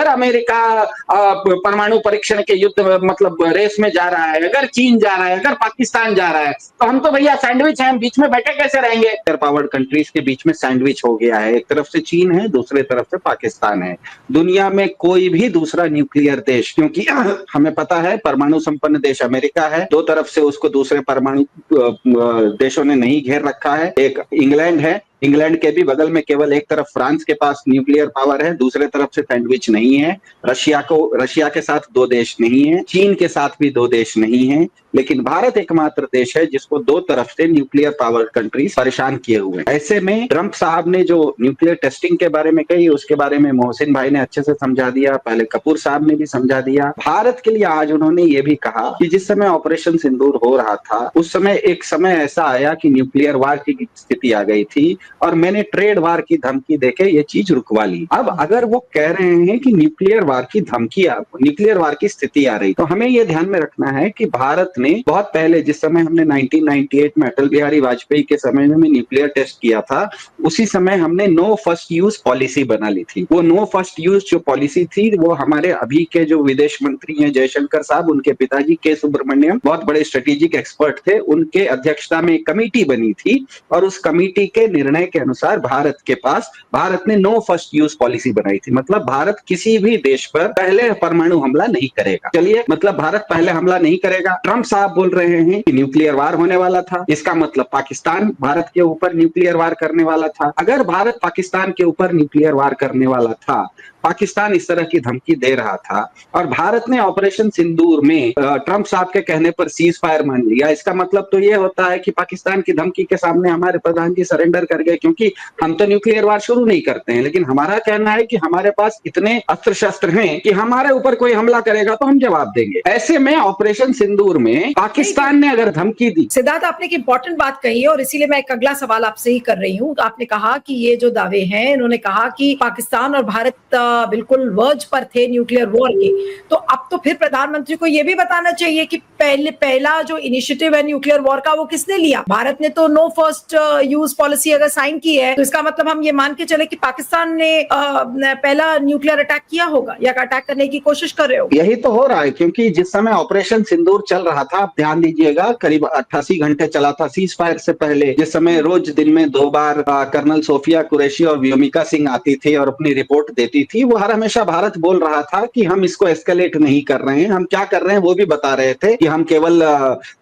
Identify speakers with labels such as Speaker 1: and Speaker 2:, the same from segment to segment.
Speaker 1: America परमाणु परीक्षण के युद्ध मतलब रेस में जा रहा है, अगर चीन जा रहा है, अगर पाकिस्तान जा रहा है, तो हम तो भैया सैंडविच हैं, हम बीच में बैठे कैसे रहेंगे? पावर्ड कंट्रीज के बीच में सैंडविच हो गया है, एक तरफ से चीन है, दूसरे तरफ से पाकिस्तान है। दुनिया में कोई भी दूसरा न्यूक्लियर देश, क्योंकि हमें पता है परमाणु संपन्न देश अमेरिका है, दो तरफ से उसको दूसरे परमाणु देशों ने नहीं घेर रखा है। एक इंग्लैंड है, इंग्लैंड के भी बगल में केवल एक तरफ फ्रांस के पास न्यूक्लियर पावर है, दूसरे तरफ से सैंडविच नहीं है। रशिया के साथ दो देश नहीं है, चीन के साथ भी दो देश नहीं है, लेकिन भारत एकमात्र देश है जिसको दो तरफ से न्यूक्लियर पावर कंट्रीज परेशान किए हुए। ऐसे में ट्रंप साहब ने जो न्यूक्लियर टेस्टिंग के बारे में कही, उसके बारे में मोहसिन भाई ने अच्छे से समझा दिया, पहले कपूर साहब ने भी समझा दिया। भारत के लिए आज उन्होंने ये भी कहा कि जिस समय ऑपरेशन सिंदूर हो रहा था, उस समय एक समय ऐसा आया कि न्यूक्लियर वार की स्थिति आ गई थी और मैंने ट्रेड वार की धमकी देके ये चीज रुकवा ली। अब अगर वो कह रहे हैं कि न्यूक्लियर वार की धमकी, न्यूक्लियर वार की स्थिति आ रही, तो हमें ये ध्यान में रखना है कि भारत ने बहुत पहले, जिस समय हमने 1998 में अटल बिहारी वाजपेयी के समय में न्यूक्लियर टेस्ट किया था, उसी समय हमने नो फर्स्ट यूज पॉलिसी बना ली थी। वो नो फर्स्ट यूज जो पॉलिसी थी, वो हमारे अभी के जो विदेश मंत्री हैं जयशंकर साहब, उनके पिताजी के सुब्रमण्यम बहुत बड़े स्ट्रेटेजिक एक्सपर्ट थे, उनके अध्यक्षता में एक कमेटी बनी थी और उस कमेटी के निर्णय के अनुसार भारत ने नो फर्स्ट यूज पॉलिसी बनाई थी। मतलब भारत किसी भी देश पर पहले परमाणु हमला नहीं करेगा। चलिए, मतलब भारत पहले हमला नहीं करेगा। ट्रंप साहब बोल रहे हैं कि न्यूक्लियर वार होने वाला था, इसका मतलब पाकिस्तान भारत के ऊपर न्यूक्लियर वार करने वाला था। अगर भारत पाकिस्तान के ऊपर न्यूक्लियर वार करने वाला था, पाकिस्तान इस तरह की धमकी दे रहा था और भारत ने ऑपरेशन सिंदूर में ट्रंप साहब के कहने पर सीज फायर मान लिया, इसका मतलब तो ये होता है कि पाकिस्तान की धमकी के सामने हमारे प्रधान जी सरेंडर कर गए, क्योंकि हम तो न्यूक्लियर वार शुरू नहीं करते हैं, लेकिन हमारा कहना है कि हमारे पास इतने अस्त्र शस्त्र हैं कि हमारे ऊपर कोई हमला करेगा तो हम जवाब देंगे। ऐसे में ऑपरेशन सिंदूर में पाकिस्तान ने अगर धमकी दी।
Speaker 2: सिद्धार्थ, आपने एक इंपॉर्टेंट बात कही है और इसीलिए मैं एक अगला सवाल आपसे ही कर रही हूँ। आपने कहा कि ये जो दावे हैं, इन्होंने कहा कि पाकिस्तान और भारत बिल्कुल वर्ज पर थे न्यूक्लियर वॉर के, तो अब तो फिर प्रधानमंत्री को यह भी बताना चाहिए कि पहला जो इनिशिएटिव है न्यूक्लियर वॉर का, वो किसने लिया? भारत ने तो नो फर्स्ट यूज पॉलिसी अगर साइन की है, तो इसका मतलब हम ये मान के चले कि पाकिस्तान ने पहला न्यूक्लियर अटैक किया होगा या अटैक करने की कोशिश कर रहे हो।
Speaker 1: यही तो हो रहा है, क्योंकि जिस समय ऑपरेशन सिंदूर चल रहा था, आप ध्यान दीजिएगा, करीब 88 घंटे चला था सीज फायर से पहले, जिस समय रोज दिन में 2 बार कर्नल सोफिया कुरैशी और व्योमिका सिंह आती थी और अपनी रिपोर्ट देती थी, वो हर हमेशा भारत बोल रहा था कि हम इसको एस्केलेट नहीं कर रहे हैं, हम क्या कर रहे हैं वो भी बता रहे थे कि हम केवल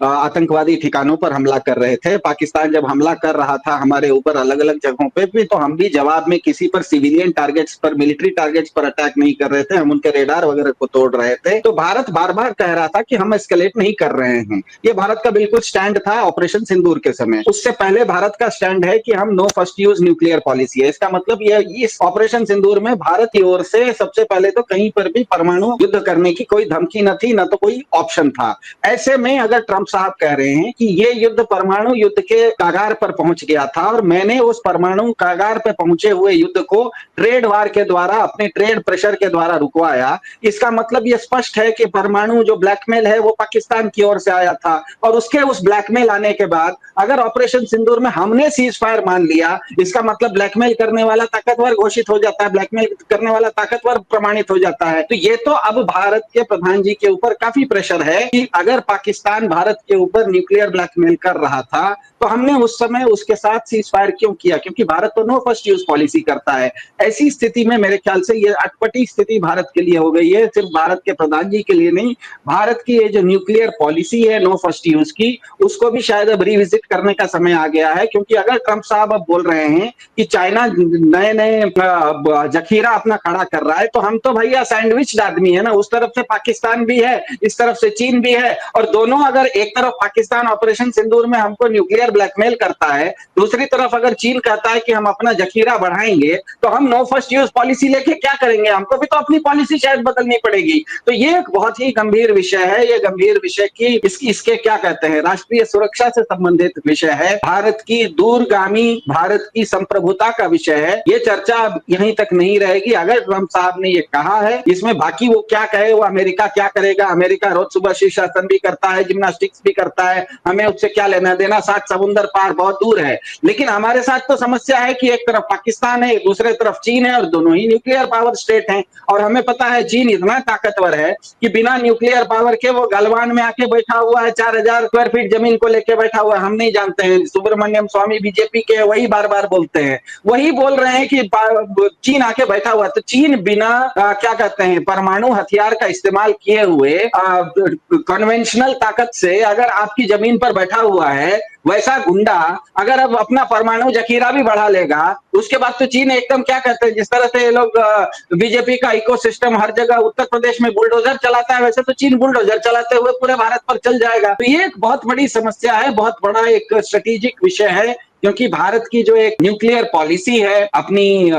Speaker 1: आतंकवादी ठिकानों पर हमला कर रहे थे। पाकिस्तान जब हमला कर रहा था हमारे ऊपर अलग अलग जगहों पे भी, तो हम भी जवाब में किसी पर सिविलियन टारगेट्स पर, मिलिट्री टारगेट्स पर अटैक नहीं कर रहे थे, हम उनके रेडार वगैरह को तोड़ रहे थे। तो भारत बार बार कह रहा था कि हम एस्केलेट नहीं कर रहे हैं। ये भारत का बिल्कुल स्टैंड था ऑपरेशन सिंदूर के समय। उससे पहले भारत का स्टैंड है कि हम no first use nuclear policy है। इसका मतलब ये इस ऑपरेशन सिंदूर में भारत की ओर से सबसे पहले तो कहीं पर भी परमाणु युद्ध करने की कोई धमकी न थी, न तो कोई ऑप्शन था। ऐसे में अगर ट्रंप साहब कह रहे हैं कि ये युद्ध परमाणु युद्ध के कागार पर पहुंच गया था और मैंने उस परमाणु कागार पर पहुंचे हुए युद्ध को ट्रेड वार के द्वारा, अपने ट्रेड प्रेशर के द्वारा रुकवाया, इसका मतलब ये स्पष्ट है कि परमाणु जो ब्लैकमेल है वो पाकिस्तान की ओर से आया था। और उसके उस ब्लैकमेल आने के बाद अगर ऑपरेशन सिंदूर में हमने सीज फायर मान लिया, इसका मतलब ब्लैकमेल करने वाला ताकतवर घोषित हो जाता है, ब्लैकमेल करने वाला ताकतवर प्रमाणित हो जाता है। तो ये तो अब भारत के प्रधान जी के ऊपर काफी प्रेशर है कि अगर पाकिस्तान भारत के ऊपर न्यूक्लियर ब्लैकमेल कर रहा था तो हमने उस समय उसके साथ सीज फायर क्यों किया, क्योंकि भारत तो नो फर्स्ट यूज पॉलिसी करता है। ऐसी स्थिति में मेरे ख्याल से ये अटपटी स्थिति भारत के लिए हो गई है, सिर्फ भारत के प्रधान जी के लिए नहीं, भारत की ये जो न्यूक्लियर पॉलिसी है नो फर्स्ट यूज की, उसको भी शायद अब रिविजिट करने का समय आ गया है। क्योंकि अगर ट्रंप साहब अब बोल रहे हैं कि चाइना नए नए जखीरा अपना खड़ा कर रहा है, तो हम तो भैया सैंडविच आदमी है ना, उस तरफ से पाकिस्तान भी है, इस तरफ से चीन भी है, और दोनों अगर एक तरफ पाकिस्तान ऑपरेशन सिंदूर में हमको न्यूक्लियर ब्लैकमेल करता है, दूसरी तरफ अगर चीन कहता है कि हम अपना जखीरा बढ़ाएंगे, तो हम नो फर्स्ट यूज पॉलिसी लेके क्या करेंगे? हमको भी तो अपनी पॉलिसी शायद बदलनी पड़ेगी। तो ये एक बहुत ही गंभीर विषय है। ये गंभीर विषय की की इसके क्या कहते हैं, राष्ट्रीय सुरक्षा से संबंधित विषय है, भारत की दूरगामी, भारत की संप्रभुता का विषय है। ये चर्चा अब यहीं तक नहीं रहेगी। अगर ट्रंप साहब ने ये कहा है, इसमें बाकी वो क्या कहे, वो अमेरिका क्या करेगा, अमेरिका रोज सुबह शीर्षासन भी करता है, जिम्नास्टिक्स भी करता है, हमें उससे क्या लेना देना, 7 समुंदर पार बहुत दूर है। लेकिन हमारे साथ तो समस्या है कि एक तरफ पाकिस्तान है, दूसरे तरफ चीन है, और दोनों ही न्यूक्लियर पावर स्टेट हैं। और हमें पता है चीन इतना ताकतवर है कि बिना न्यूक्लियर पावर के वो गलवान में आके बैठा हुआ है, 4000 स्क्वायर फीट जमीन को लेके बैठा हुआ है। हम नहीं जानते हैं, सुब्रमण्यम स्वामी बीजेपी के वही बार बार बोलते हैं, वही बोल रहे हैं कि चीन आके बैठा हुआ है। तो चीन बिना क्या कहते हैं, परमाणु हथियार का इस्तेमाल किए हुए कन्वेंशनल ताकत से अगर आपकी जमीन पर बैठा हुआ है, वैसा गुंडा अगर अब अपना परमाणु जखीरा भी बढ़ा लेगा, उसके बाद तो चीन एकदम क्या कहते हैं, जिस तरह से ये लोग बीजेपी का इकोसिस्टम हर जगह उत्तर प्रदेश में बुलडोजर चलाता है, वैसे तो चीन बुलडोजर चलाते हुए पूरे भारत पर चल जाएगा। तो ये एक बहुत बड़ी समस्या है, बहुत बड़ा एक स्ट्रेटेजिक विषय है, क्योंकि भारत की जो एक न्यूक्लियर पॉलिसी है, अपनी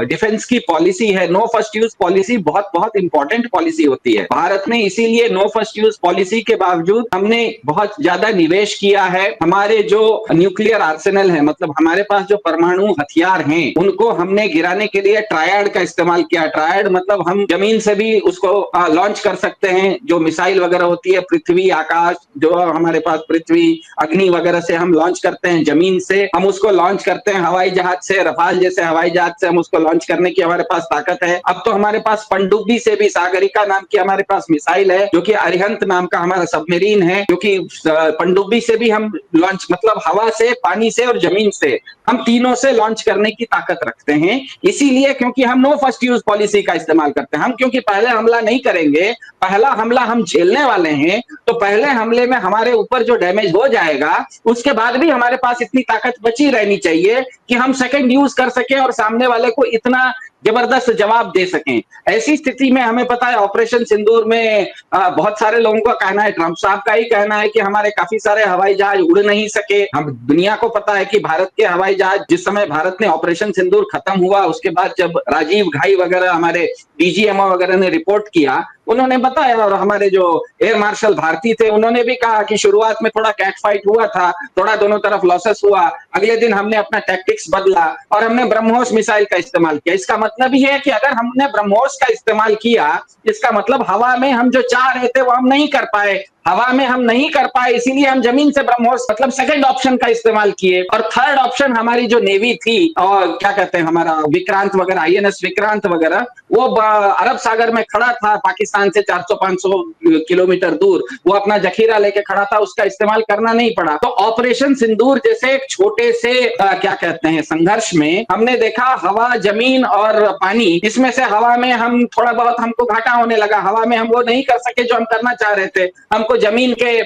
Speaker 1: डिफेंस की पॉलिसी है, नो फर्स्ट यूज पॉलिसी बहुत बहुत इंपॉर्टेंट पॉलिसी होती है। भारत ने इसीलिए नो फर्स्ट यूज पॉलिसी के बावजूद हमने बहुत ज्यादा निवेश किया है। हमारे जो न्यूक्लियर आर्सेनल है, मतलब हमारे पास जो परमाणु हथियार हैं, उनको हमने गिराने के लिए ट्रायड का इस्तेमाल किया। ट्रायड मतलब हम जमीन से भी उसको लॉन्च कर सकते हैं, जो मिसाइल वगैरह होती है, पृथ्वी आकाश, जो हमारे पास पृथ्वी अग्नि वगैरह से हम लॉन्च करते हैं, जमीन से हम उसको लॉन्च करते हैं, हवाई जहाज से, रफाल जैसे हवाई जहाज से हम उसको लॉन्च करने की हमारे पास ताकत है। अब तो हमारे पास पनडुब्बी से भी, सागरिका नाम की हमारे पास मिसाइल है, जो कि अरिहंत नाम का हमारा सबमरीन है, जो कि पनडुब्बी से भी हम लॉन्च, मतलब हवा से, पानी से और जमीन से, हम तीनों से लॉन्च करने की ताकत रखते हैं। इसीलिए क्योंकि हम नो फर्स्ट यूज पॉलिसी का इस्तेमाल करते हैं, हम क्योंकि पहले हमला नहीं करेंगे, पहला हमला हम झेलने वाले हैं, तो पहले हमले में हमारे ऊपर जो डैमेज हो जाएगा, उसके बाद भी हमारे पास इतनी ताकत बची रहनी चाहिए कि हम सेकंड यूज कर सकें और सामने वाले को इतना जबरदस्त जवाब दे सकें। ऐसी स्थिति में हमें पता है ऑपरेशन सिंदूर में बहुत सारे लोगों का कहना है, ट्रंप साहब का ही कहना है कि हमारे काफी सारे हवाई जहाज उड़ नहीं सके। हम दुनिया को पता है कि भारत के हवाई जहाज, जिस समय भारत ने ऑपरेशन सिंदूर खत्म हुआ, उसके बाद जब राजीव घाई वगैरह हमारे डीजीएमओ वगैरह ने रिपोर्ट किया, उन्होंने बताया, और हमारे जो एयर मार्शल भारती थे उन्होंने भी कहा कि शुरुआत में थोड़ा कैट फाइट हुआ था, थोड़ा दोनों तरफ लॉसेस हुआ, अगले दिन हमने अपना टैक्टिक्स बदला और हमने ब्रह्मोस मिसाइल का इस्तेमाल किया। इसका मतलब ये है कि अगर हमने ब्रह्मोस का इस्तेमाल किया, इसका मतलब हवा में हम जो चाह रहे थे वो हम नहीं कर पाए, हवा में हम नहीं कर पाए, इसीलिए हम जमीन से ब्रह्मोस, मतलब सेकंड ऑप्शन का इस्तेमाल किए। और थर्ड ऑप्शन हमारी जो नेवी थी, और क्या कहते हैं, हमारा विक्रांत वगैरह, आईएनएस विक्रांत वगैरह, वो अरब सागर में खड़ा था, पाकिस्तान से 400-500 किलोमीटर दूर, वो अपना जखीरा लेके खड़ा था, उसका इस्तेमाल करना नहीं पड़ा। तो ऑपरेशन सिंदूर जैसे एक छोटे से क्या कहते हैं संघर्ष में हमने देखा, हवा, जमीन और पानी, इसमें से हवा में हम थोड़ा बहुत, हमको घाटा होने लगा, हवा में हम वो नहीं कर सके जो हम करना चाह रहे थे, हमको जमीन के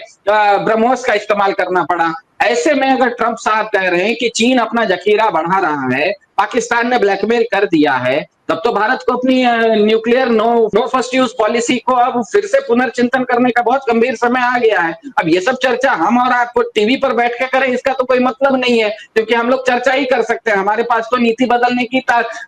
Speaker 1: ब्रह्मोस का इस्तेमाल करना पड़ा। ऐसे में अगर ट्रंप साहब कह रहे हैं कि चीन अपना जखीरा बढ़ा रहा है, पाकिस्तान ने ब्लैकमेल कर दिया है, तब तो भारत को अपनी nuclear no first use policy को अब फिर से पुनर्चिंतन करने का बहुत गंभीर समय आ गया है। अब ये सब चर्चा हम और आप टीवी पर बैठ के करें, इसका तो कोई मतलब नहीं है, क्योंकि हम लोग चर्चा ही कर सकते हैं, हमारे पास तो नीति बदलने की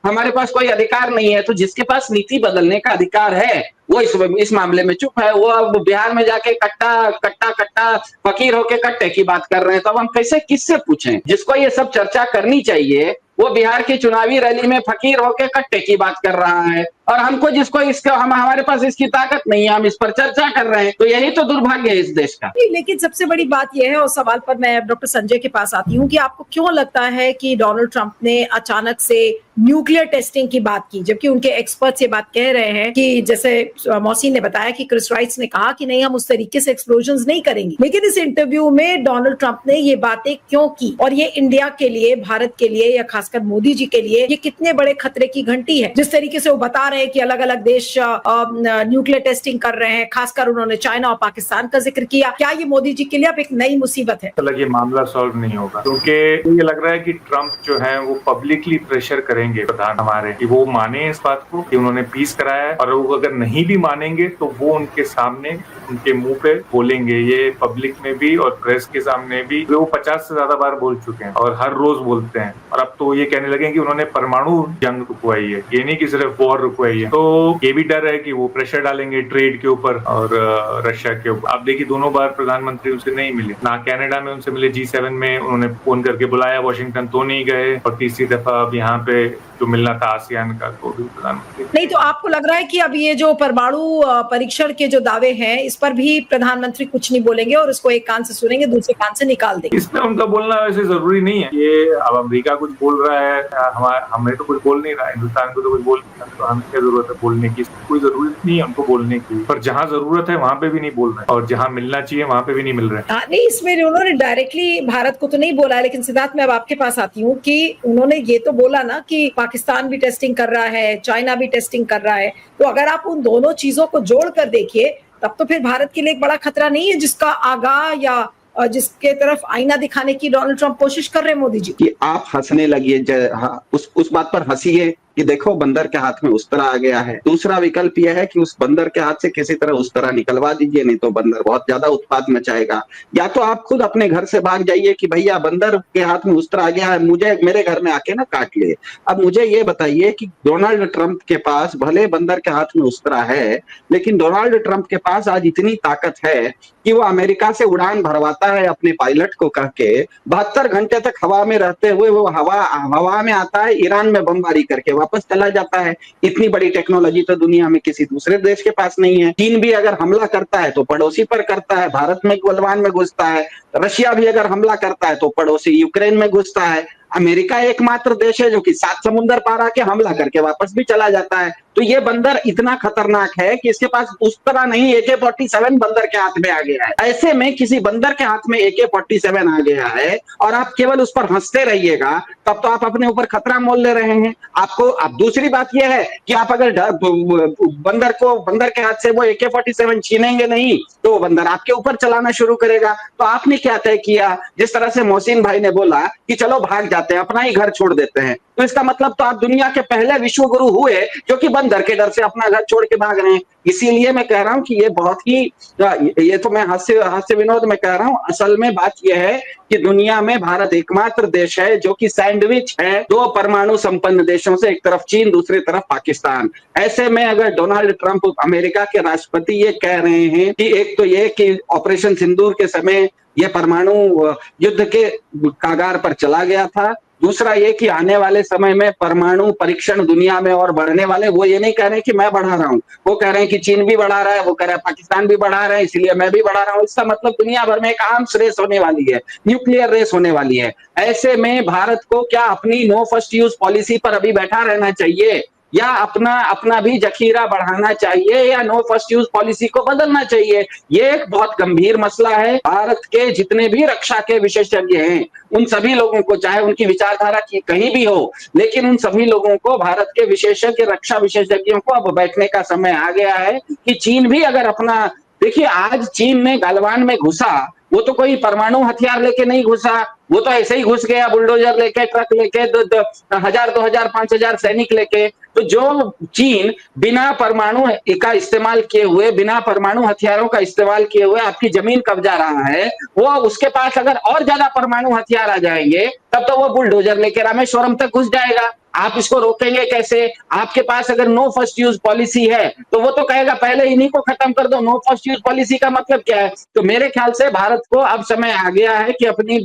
Speaker 1: हमारे पास कोई अधिकार नहीं है। तो जिसके पास नीति बदलने का अधिकार है वो इस मामले में चुप है। वो अब बिहार में जाके कट्टा फकीर होके कट्टे की बात कर रहे हैं, तो अब हम कैसे किससे पूछें? जिसको ये सब चर्चा करनी चाहिए वो बिहार की चुनावी रैली में फकीर होके कट्टे की बात कर रहा है, और हमको जिसको इसका हमारे पास इसकी ताकत नहीं है, हम इस पर चर्चा कर रहे हैं। तो यही तो दुर्भाग्य है इस देश का।
Speaker 2: लेकिन सबसे बड़ी बात यह है, और सवाल पर मैं डॉक्टर संजय के पास आती हूँ, कि आपको क्यों लगता है कि डोनाल्ड ट्रंप ने अचानक से न्यूक्लियर टेस्टिंग की बात की, जबकि उनके एक्सपर्ट्स ये बात कह रहे हैं कि, जैसे मौसी ने बताया कि क्रिस राइट्स ने कहा कि नहीं, हम उस तरीके से एक्सप्लोजन्स नहीं करेंगे। लेकिन इस इंटरव्यू में डोनाल्ड ट्रंप ने ये बातें क्यों की, और ये इंडिया के लिए, भारत के लिए, या खासकर मोदी जी के लिए ये कितने बड़े खतरे की घंटी है? जिस तरीके से वो बता रहे हैं कि अलग अलग देश न्यूक्लियर टेस्टिंग कर रहे हैं, खासकर उन्होंने चाइना और पाकिस्तान का जिक्र किया, क्या ये मोदी जी के लिए अब एक नई मुसीबत है?
Speaker 3: अलग ये मामला सॉल्व नहीं होगा, क्योंकि ये लग रहा है कि ट्रंप जो है वो पब्लिकली प्रेशर करेंगे प्रधान हमारे, कि वो माने इस बात को कि उन्होंने पीस कराया है, और वो अगर नहीं भी मानेंगे तो वो उनके सामने, उनके मुंह पे बोलेंगे, ये पब्लिक में भी और प्रेस के सामने भी। वो 50 से ज्यादा बार बोल चुके हैं और हर रोज बोलते हैं, और अब तो ये कहने लगे कि उन्होंने परमाणु जंग रुकवाई है, ये नहीं कि सिर्फ वॉर रुकवाई हुआ ही है। तो ये भी डर है कि वो प्रेशर डालेंगे ट्रेड के ऊपर और रशिया के ऊपर। आप देखिए दोनों बार प्रधानमंत्री उनसे नहीं मिले, ना कनाडा में उनसे मिले, G7 में उन्होंने फोन करके बुलाया वाशिंगटन तो नहीं गए, और तीसरी दफा अब यहाँ पे जो मिलना था आसियान का तो भी प्रधानमंत्री
Speaker 2: नहीं। तो आपको लग रहा है कि अब ये जो परमाणु परीक्षण के जो दावे हैं इस पर भी प्रधानमंत्री कुछ नहीं बोलेंगे और इसको एक कान से सुनेंगे दूसरे कान से निकाल देंगे?
Speaker 3: इसमें उनका बोलना वैसे जरूरी नहीं है। ये अब अमेरिका कुछ बोल रहा है, हमें तो कुछ बोल नहीं रहा, हिंदुस्तान को तो कुछ बोल नहीं रहा, तो हमें क्या जरूरत है बोलने की? कोई जरूरत नहीं है उनको बोलने की, पर जहाँ जरूरत है वहां पे भी नहीं बोल रहे और जहाँ मिलना चाहिए वहां पे भी नहीं मिल रहे।
Speaker 2: नहीं, इसमें उन्होंने डायरेक्टली भारत को तो नहीं बोला है, लेकिन सिद्धार्थ मैं अब आपके पास आती हूँ कि उन्होंने ये तो बोला ना कि पाकिस्तान भी टेस्टिंग कर रहा है, चाइना भी टेस्टिंग कर रहा है, तो अगर आप उन दोनों चीजों को जोड़ कर देखिए तब तो फिर भारत के लिए एक बड़ा खतरा नहीं है जिसका आगाह या जिसके तरफ आईना दिखाने की डोनाल्ड ट्रंप कोशिश कर रहे हैं मोदी जी?
Speaker 1: कि आप हंसने लगिए, उस बात पर हंसिए कि देखो बंदर के हाथ में उस तरह आ गया है। दूसरा विकल्प यह है कि उस बंदर के हाथ से किसी तरह उस तरह निकलवा दीजिए, नहीं तो बंदर बहुत ज्यादा उत्पात मचाएगा। या तो आप खुद अपने घर से भाग जाइए कि भैया बंदर के हाथ में उस तरह आ गया है, मुझे मेरे घर में आके ना काट ले। अब मुझे ये बताइए कि डोनाल्ड ट्रंप के पास भले बंदर के हाथ में उस तरह है, लेकिन डोनाल्ड ट्रंप के पास आज इतनी ताकत है कि वो अमेरिका से उड़ान भरवाता है अपने पायलट को कह के, 72 घंटे तक हवा में रहते हुए वो हवा में आता है, ईरान में बमबारी करके वापस चला जाता है। इतनी बड़ी टेक्नोलॉजी तो दुनिया में किसी दूसरे देश के पास नहीं है। चीन भी अगर हमला करता है तो पड़ोसी पर करता है, भारत में गलवान में घुसता है। रशिया भी अगर हमला करता है तो पड़ोसी यूक्रेन में घुसता है। अमेरिका एकमात्र देश है जो कि 7 समुंदर पार आके हमला करके वापस भी चला जाता है। तो ये बंदर इतना खतरनाक है कि इसके पास उस तरह नहीं AK-47 बंदर के हाथ में आ गया है। ऐसे में किसी बंदर के हाथ में AK-47 आ गया है और आप केवल उस पर हंसते रहिएगा, तब तो आप अपने ऊपर खतरा मोल ले रहे हैं। आपको अब दूसरी बात यह है कि आप अगर बंदर के हाथ से वो AK-47 छीनेंगे नहीं तो वो बंदर आपके ऊपर चलाना शुरू करेगा। तो आपने क्या तय किया? जिस तरह से मोहसिन भाई ने बोला कि चलो भाग जाते हैं, अपना ही घर छोड़ देते हैं, तो इसका मतलब तो आप दुनिया के पहले विश्व गुरु हुए जो कि बंदर के डर से अपना घर छोड़ के भाग रहे हैं। इसीलिए मैं कह रहा हूं कि ये बहुत ही, ये तो मैं हास्य विनोद में कह रहा हूं, असल में बात यह है कि दुनिया में भारत एकमात्र देश है जो कि सैंडविच है दो परमाणु संपन्न देशों से, एक तरफ चीन दूसरी तरफ पाकिस्तान। ऐसे में अगर डोनाल्ड ट्रंप अमेरिका के राष्ट्रपति ये कह रहे हैं कि एक तो ये कि ऑपरेशन सिंदूर के समय ये परमाणु युद्ध के कागार पर चला गया था, दूसरा ये कि आने वाले समय में परमाणु परीक्षण दुनिया में और बढ़ने वाले, वो ये नहीं कह रहे कि मैं बढ़ा रहा हूं, वो कह रहे हैं कि चीन भी बढ़ा रहा है, वो कह रहा है पाकिस्तान भी बढ़ा रहा है, इसलिए मैं भी बढ़ा रहा हूं। इसका मतलब दुनिया भर में एक आर्म्स रेस होने वाली है, न्यूक्लियर रेस होने वाली है। ऐसे में भारत को क्या अपनी नो फर्स्ट यूज पॉलिसी पर अभी बैठा रहना चाहिए या अपना भी जखीरा बढ़ाना चाहिए या नो फर्स्ट यूज पॉलिसी को बदलना चाहिए? ये एक बहुत गंभीर मसला है। भारत के जितने भी रक्षा के विशेषज्ञ हैं उन सभी लोगों को, चाहे उनकी विचारधारा की कहीं भी हो, लेकिन उन सभी लोगों को, भारत के विशेषज्ञ, रक्षा विशेषज्ञों को अब बैठने का समय आ गया है कि चीन भी अगर अपना, देखिए आज चीन में गलवान में घुसा, वो तो कोई परमाणु हथियार लेके नहीं घुसा, वो तो ऐसे ही घुस गया बुलडोजर लेके, ट्रक लेके, 1000, 2000, 5000 सैनिक लेके। तो जो चीन बिना परमाणु का इस्तेमाल किए हुए, बिना परमाणु हथियारों का इस्तेमाल किए हुए आपकी जमीन कब्जा रहा है, वो उसके पास अगर और ज्यादा परमाणु हथियार आ जाएंगे तब तो वो बुलडोजर लेके रामेश्वरम तक घुस जाएगा। आप इसको रोकेंगे कैसे? आपके पास अगर नो फर्स्ट यूज पॉलिसी है तो वो तो कहेगा पहले इन्हीं को खत्म कर दो। नो फर्स्ट यूज पॉलिसी का मतलब क्या है? तो मेरे ख्याल से भारत को अब समय आ गया है कि अपनी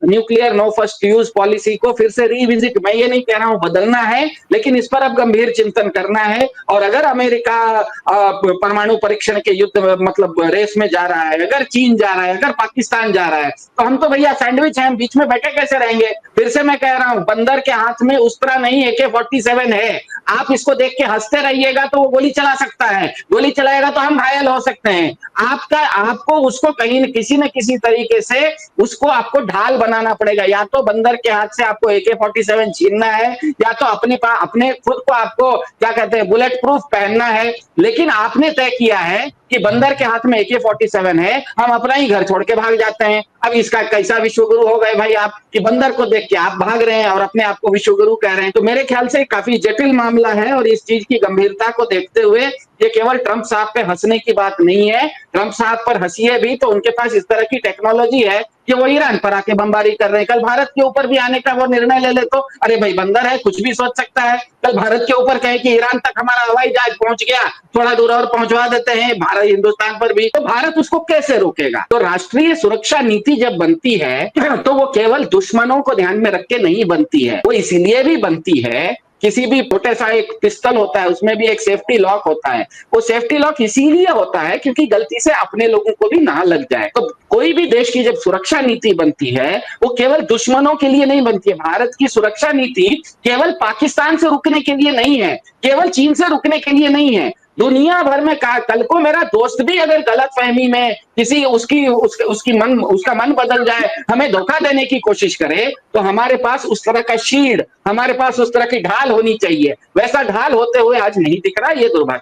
Speaker 1: nuclear no first use policy को फिर से रिविजिट, मैं ये नहीं कह रहा हूं बदलना है, लेकिन इस पर अब गंभीर चिंतन करना है। और अगर अमेरिका परमाणु परीक्षण के युद्ध मतलब रेस में जा रहा है, अगर चीन जा रहा है, अगर पाकिस्तान जा रहा है, तो हम तो भैया सैंडविच हैं, हम बीच में बैठे कैसे रहेंगे? फिर से मैं कह रहा हूं, बंदर के हाथ में उस तरह नहीं AK-47 है। आप इसको देख के हंसते रहिएगा तो वो गोली चला सकता है, गोली चलाएगा तो हम घायल हो सकते हैं। आपको उसको कहीं किसी न किसी तरीके से उसको आपको ढाल बनाना पड़ेगा। या तो बंदर के हाथ से आपको AK-47 छीनना है, या तो अपने खुद को आपको क्या कहते हैं बुलेट प्रूफ पहनना है। लेकिन आपने तय किया है कि बंदर के हाथ में AK-47 है, हम अपना ही घर छोड़ के भाग जाते हैं। अब इसका कैसा विश्वगुरु हो गए भाई आप कि बंदर को देख के आप भाग रहे हैं और अपने आप को विश्वगुरु कह रहे हैं? तो मेरे ख्याल से काफी जटिल मामला मामला है और इस चीज की गंभीरता को देखते हुए ये केवल ट्रंप साहब पे हंसने की बात नहीं है। ट्रंप साहब पर हंसिए भी तो उनके पास इस तरह की टेक्नोलॉजी है कि वो ईरान पर आके बमबारी कर रहे हैं। कल भारत के ऊपर भी आने का वो निर्णय ले ले तो अरे भाई बंदर है, कुछ भी सोच सकता है। कल भारत के ऊपर कहे कि ईरान तक हमारा हवाई जहाज पहुंच गया, थोड़ा दूर और पहुंचवा देते हैं भारत हिंदुस्तान पर भी, तो भारत उसको कैसे रोकेगा? तो राष्ट्रीय सुरक्षा नीति जब बनती है तो वो केवल दुश्मनों को ध्यान में रख के नहीं बनती है, वो इसीलिए भी बनती है। किसी भी छोटे सा एक पिस्टल होता है, उसमें भी एक सेफ्टी लॉक होता है। वो सेफ्टी लॉक इसीलिए होता है क्योंकि गलती से अपने लोगों को भी ना लग जाए। तो कोई भी देश की जब सुरक्षा नीति बनती है वो केवल दुश्मनों के लिए नहीं बनती है। भारत की सुरक्षा नीति केवल पाकिस्तान से रुकने के लिए नहीं है, केवल चीन से रुकने के लिए नहीं है। दुनिया भर में कल को मेरा दोस्त भी अगर गलत फहमी में किसी उसका मन बदल जाए, हमें धोखा देने की कोशिश करे, तो हमारे पास उस तरह का शील्ड, हमारे पास उस तरह की ढाल होनी चाहिए। वैसा ढाल होते हुए आज नहीं दिख रहा, ये दुर्भाग्य।